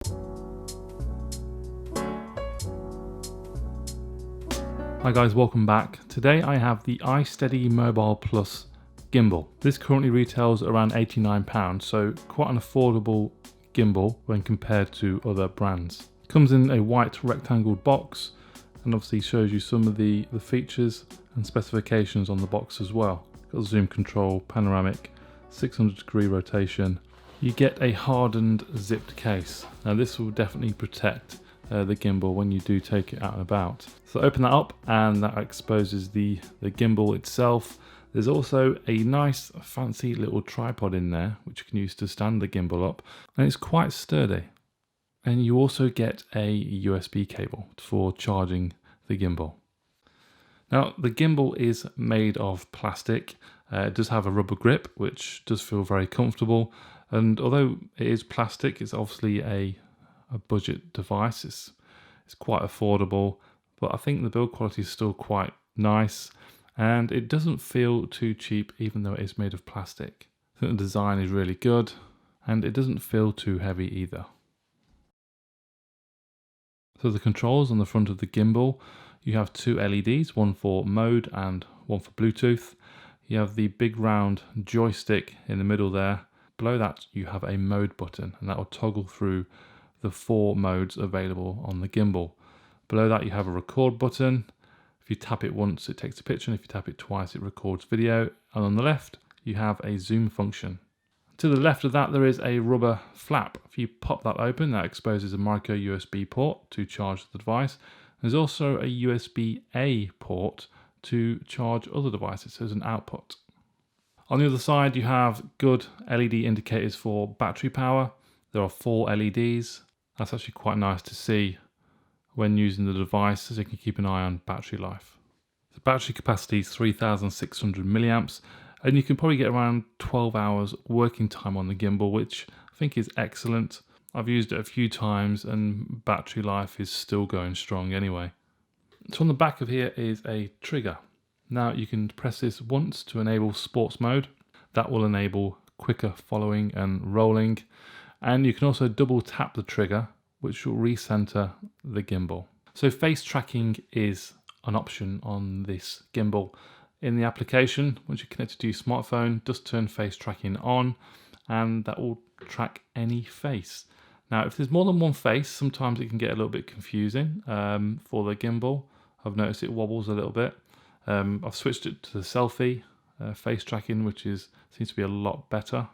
Hi guys, welcome back. Today I have the iSteady Mobile Plus gimbal. This currently retails around £89, so quite an affordable gimbal when compared to other brands. It comes in a white rectangle box and obviously shows you some of the features and specifications on the box as well. Got zoom control, panoramic, 600-degree rotation. You get a hardened zipped case. Now this will definitely protect the gimbal when you do take it out and about. So open that up and that exposes the gimbal itself. There's also a nice fancy little tripod in there which you can use to stand the gimbal up, and it's quite sturdy. And you also get a USB cable for charging the gimbal. Now the gimbal is made of plastic. It does have a rubber grip which does feel very comfortable, and although it is plastic, it's obviously a budget device. It's quite affordable, but I think the build quality is still quite nice and it doesn't feel too cheap even though it is made of plastic. I think the design is really good and it doesn't feel too heavy either. So the controls on the front of the gimbal, you have two LEDs, one for mode and one for Bluetooth. You have the big round joystick in the middle there. Below that you have a mode button and that will toggle through the 4 modes available on the gimbal. Below that you have a record button. If you tap it once it takes a picture, and if you tap it twice it records video. And on the left you have a zoom function. To the left of that there is a rubber flap. If you pop that open, that exposes a micro USB port to charge the device. There's also a USB-A port to charge other devices, so there's an output. On the other side you have good LED indicators for battery power. There are 4 LEDs. That's actually quite nice to see when using the device, so you can keep an eye on battery life. The battery capacity is 3,600 milliamps, and you can probably get around 12 hours working time on the gimbal, which I think is excellent. I've used it a few times and battery life is still going strong anyway. So on the back of here is a trigger. Now you can press this once to enable sports mode. That will enable quicker following and rolling. And you can also double tap the trigger, which will recenter the gimbal. So face tracking is an option on this gimbal. In the application, once you connect it to your smartphone, just turn face tracking on and that will track any face. Now if there's more than one face, sometimes it can get a little bit confusing for the gimbal. I've noticed it wobbles a little bit. I've switched it to the selfie face tracking, which seems to be a lot better.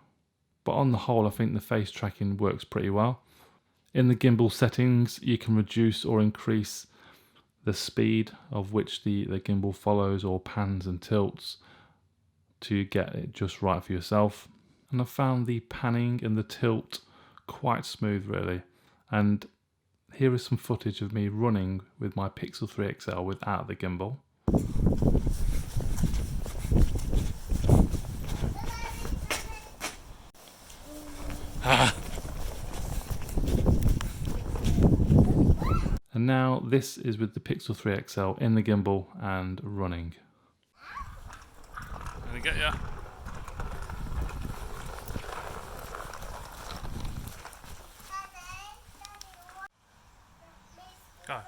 But on the whole, I think the face tracking works pretty well. In the gimbal settings, you can reduce or increase the speed of which the gimbal follows or pans and tilts to get it just right for yourself. And I found the panning and the tilt quite smooth really. And here is some footage of me running with my Pixel 3 XL without the gimbal. And now this is with the Pixel 3 XL in the gimbal and running. Gonna get ya. Go.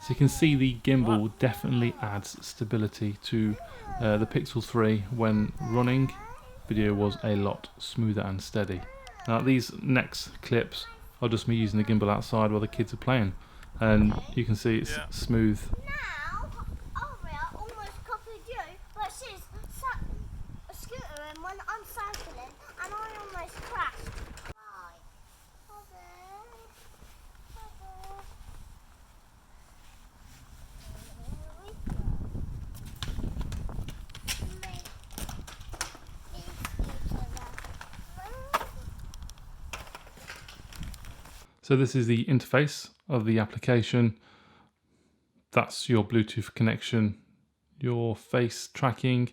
So you can see the gimbal definitely adds stability to the Pixel 3 when running. Video was a lot smoother and steady. Now these next clips are just me using the gimbal outside while the kids are playing, and you can see it's smooth. Now, I almost copied you, but she's a scooter and when I'm cycling and I almost crashed. Right. So this is the interface of the application. That's your Bluetooth connection, your face tracking.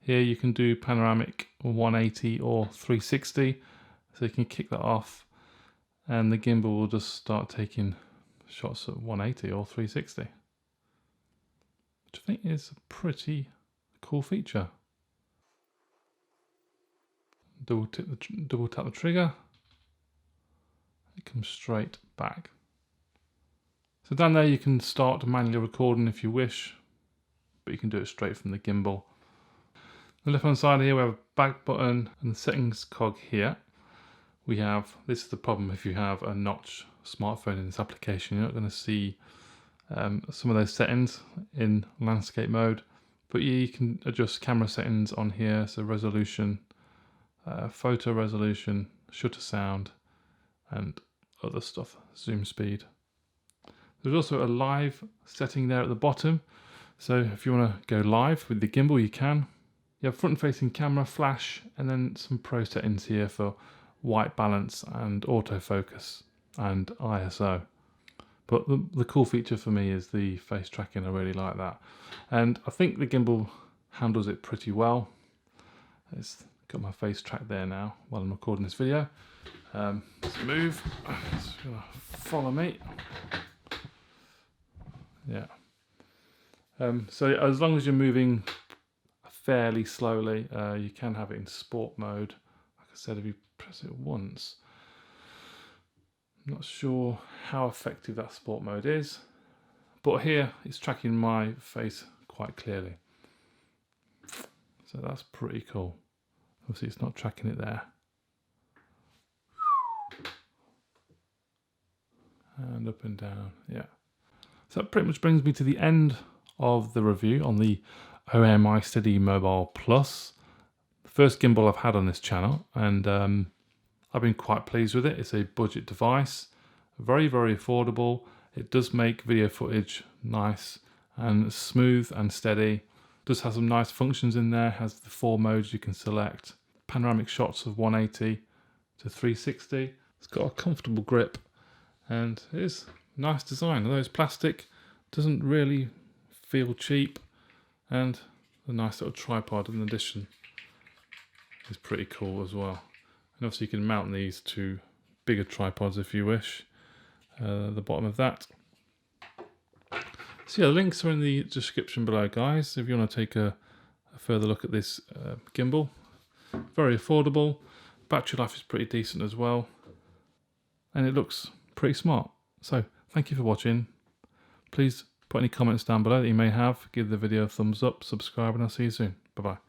Here you can do panoramic 180 or 360. So you can kick that off and the gimbal will just start taking shots at 180 or 360. think is a pretty cool feature. Double tap the trigger. It comes straight back. So down there you can start manually recording if you wish, but you can do it straight from the gimbal. The left hand side here we have a back button and the settings cog here. We have, this is the problem if you have a notch smartphone in this application, you're not going to see some of those settings in landscape mode, but you can adjust camera settings on here, so resolution, photo resolution, shutter sound and other stuff, zoom speed. There's also a live setting there at the bottom, so if you want to go live with the gimbal you can. You have front facing camera, flash, and then some pro settings here for white balance and autofocus and ISO. But the cool feature for me is the face tracking. I really like that, and I think the gimbal handles it pretty well. It's got my face tracked there now while I'm recording this video. Let's move. It's gonna follow me. Yeah. So as long as you're moving fairly slowly, you can have it in sport mode. Like I said, if you press it once, I'm not sure how effective that sport mode is, but here it's tracking my face quite clearly. So that's pretty cool. Obviously it's not tracking it there. And up and down, yeah. So that pretty much brings me to the end of the review on the hohem iSteady Mobile Plus. The first gimbal I've had on this channel, and I've been quite pleased with it. It's a budget device, very, very affordable. It does make video footage nice and smooth and steady. It does have some nice functions in there. It has the 4 modes you can select. Panoramic shots of 180 to 360. It's got a comfortable grip and it is nice design. Although it's plastic, doesn't really feel cheap, and a nice little tripod in addition is pretty cool as well. And obviously you can mount these to bigger tripods if you wish, the bottom of that. So yeah, the links are in the description below, guys, if you want to take a further look at this gimbal. Very affordable, battery life is pretty decent as well, and it looks pretty smart. So thank you for watching. Please put any comments down below that you may have, give the video a thumbs up, subscribe, and I'll see you soon. Bye bye.